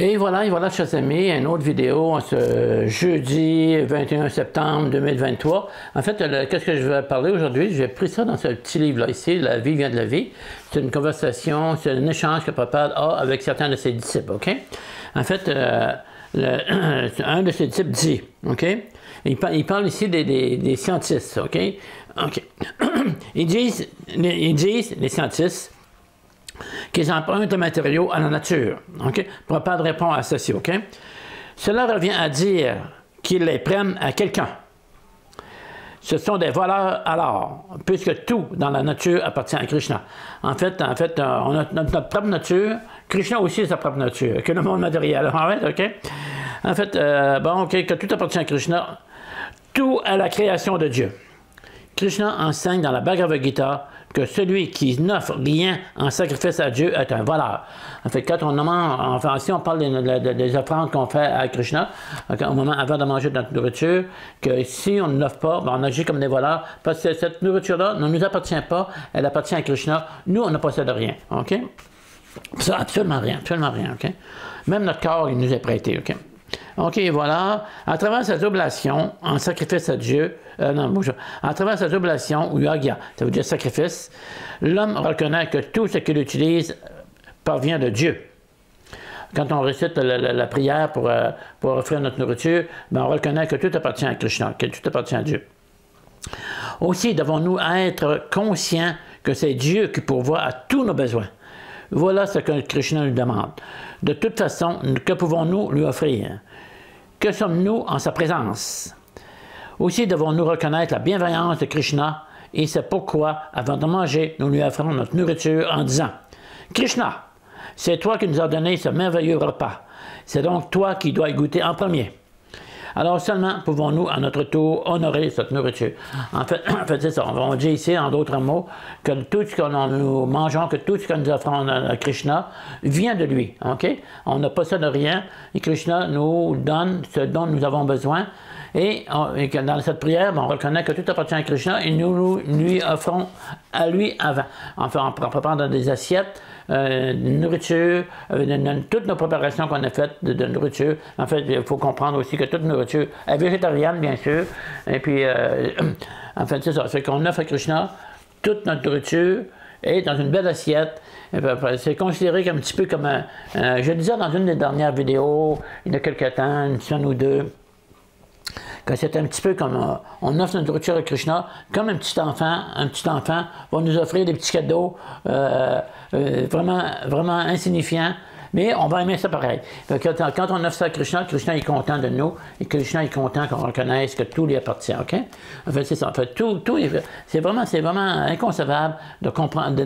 Et voilà, chers amis, une autre vidéo ce jeudi 21 septembre 2023. En fait, qu'est-ce que je vais parler aujourd'hui? J'ai pris ça dans ce petit livre-là ici, La vie vient de la vie. C'est une conversation, c'est un échange que Papa a avec certains de ses disciples, OK? En fait, un de ses disciples dit, OK? Il parle ici des scientifiques, OK? OK. Ils disent, les scientifiques, qu'ils empruntent le matériau à la nature. OK? Papa répond à ceci. OK? Cela revient à dire qu'ils les prennent à quelqu'un. Ce sont des voleurs alors, puisque tout dans la nature appartient à Krishna. En fait, on a notre propre nature. Krishna aussi a sa propre nature, que le monde matériel. OK? En fait, OK, que tout appartient à Krishna. Tout est la création de Dieu. Krishna enseigne dans la Bhagavad Gita que celui qui n'offre rien en sacrifice à Dieu est un voleur. En fait, quand si on parle des offrandes qu'on fait à Krishna, au moment avant de manger notre nourriture, que si on ne l'offre pas, on agit comme des voleurs, parce que cette nourriture-là ne nous appartient pas, elle appartient à Krishna. Nous, on ne possède rien. OK? Ça, absolument rien, OK? Même notre corps, il nous est prêté, OK? OK, voilà. À travers cette oblation, en sacrifice à Dieu, à travers cette oblation, ou yagya, ça veut dire sacrifice, l'homme reconnaît que tout ce qu'il utilise parvient de Dieu. Quand on récite la prière pour offrir notre nourriture, on reconnaît que tout appartient à Krishna, que tout appartient à Dieu. Aussi, devons-nous être conscients que c'est Dieu qui pourvoit à tous nos besoins. Voilà ce que Krishna nous demande. De toute façon, que pouvons-nous lui offrir? Que sommes-nous en sa présence? Aussi devons-nous reconnaître la bienveillance de Krishna et c'est pourquoi, avant de manger, nous lui offrons notre nourriture en disant « Krishna, c'est toi qui nous as donné ce merveilleux repas. C'est donc toi qui dois y goûter en premier. » Alors seulement pouvons-nous, à notre tour, honorer cette nourriture. En fait c'est ça. On dit ici, en d'autres mots, que tout ce que nous mangeons, que tout ce que nous offrons à Krishna vient de lui. OK? On ne possède rien et Krishna nous donne ce dont nous avons besoin. Et que dans cette prière, on reconnaît que tout appartient à Krishna et nous lui offrons à lui avant. Enfin, on peut prendre des assiettes, nourriture, toutes nos préparations qu'on a faites de nourriture. En fait, il faut comprendre aussi que toute nourriture est végétarienne, bien sûr. Et puis, en fait, c'est ça. C'est qu'on offre à Krishna toute notre nourriture et dans une belle assiette. C'est considéré un petit peu comme je le disais dans une des dernières vidéos, il y a quelques temps, une semaine ou deux, que c'est un petit peu comme on offre notre nourriture à Krishna, comme un petit enfant va nous offrir des petits cadeaux vraiment insignifiants, mais on va aimer ça pareil. Quand on offre ça à Krishna, Krishna est content de nous, et Krishna est content qu'on reconnaisse que tout lui appartient, OK? En fait, c'est ça. En fait, c'est vraiment inconcevable de comprendre,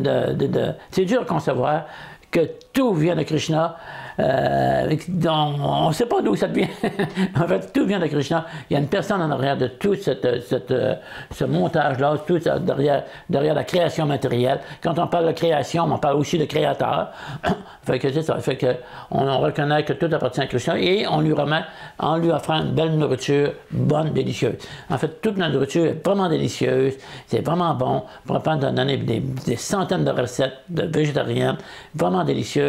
c'est dur à concevoir que tout vient de Krishna. On ne sait pas d'où ça vient. En fait, tout vient de Krishna. Il y a une personne en arrière de tout ce montage-là, tout derrière la création matérielle. Quand on parle de création, on parle aussi de créateur. Fait que c'est ça. Fait que on reconnaît que tout appartient à Krishna et on lui remet en lui offrant une belle nourriture bonne, délicieuse. En fait, toute notre nourriture est vraiment délicieuse. C'est vraiment bon. On peut donner des centaines de recettes de végétariennes vraiment délicieuses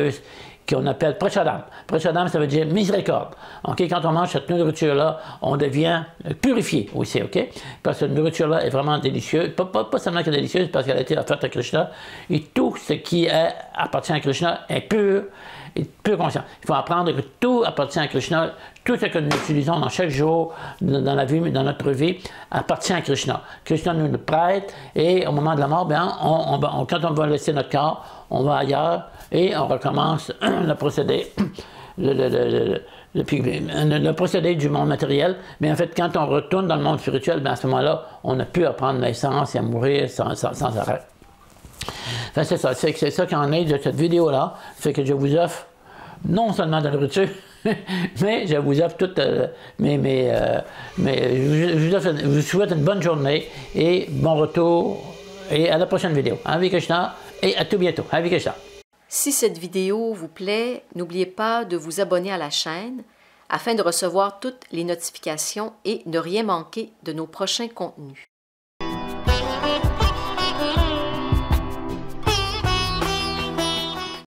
qu'on appelle prachadam. Prachadam, ça veut dire miséricorde. Okay? Quand on mange cette nourriture-là, on devient purifié aussi, OK? Parce que cette nourriture-là est vraiment délicieuse. Pas seulement qu'elle est délicieuse, parce qu'elle a été offerte à Krishna. Et tout ce qui appartient à Krishna est pur et pure conscience. Il faut apprendre que tout appartient à Krishna. Tout ce que nous utilisons dans chaque jour, dans notre vie, appartient à Krishna. Krishna nous le prête et au moment de la mort, quand on va laisser notre corps, on va ailleurs et on recommence le procédé. Le procédé du monde matériel, mais en fait, quand on retourne dans le monde spirituel, à ce moment-là, on a pu apprendre naissance et à mourir sans arrêt. Enfin, c'est ça, c'est ça qu'on est de cette vidéo-là, c'est que je vous offre non seulement de la nourriture, mais je vous offre toute je vous souhaite une bonne journée et bon retour et à la prochaine vidéo. Hare Krishna et à tout bientôt. Hare Krishna. Si cette vidéo vous plaît, n'oubliez pas de vous abonner à la chaîne afin de recevoir toutes les notifications et ne rien manquer de nos prochains contenus.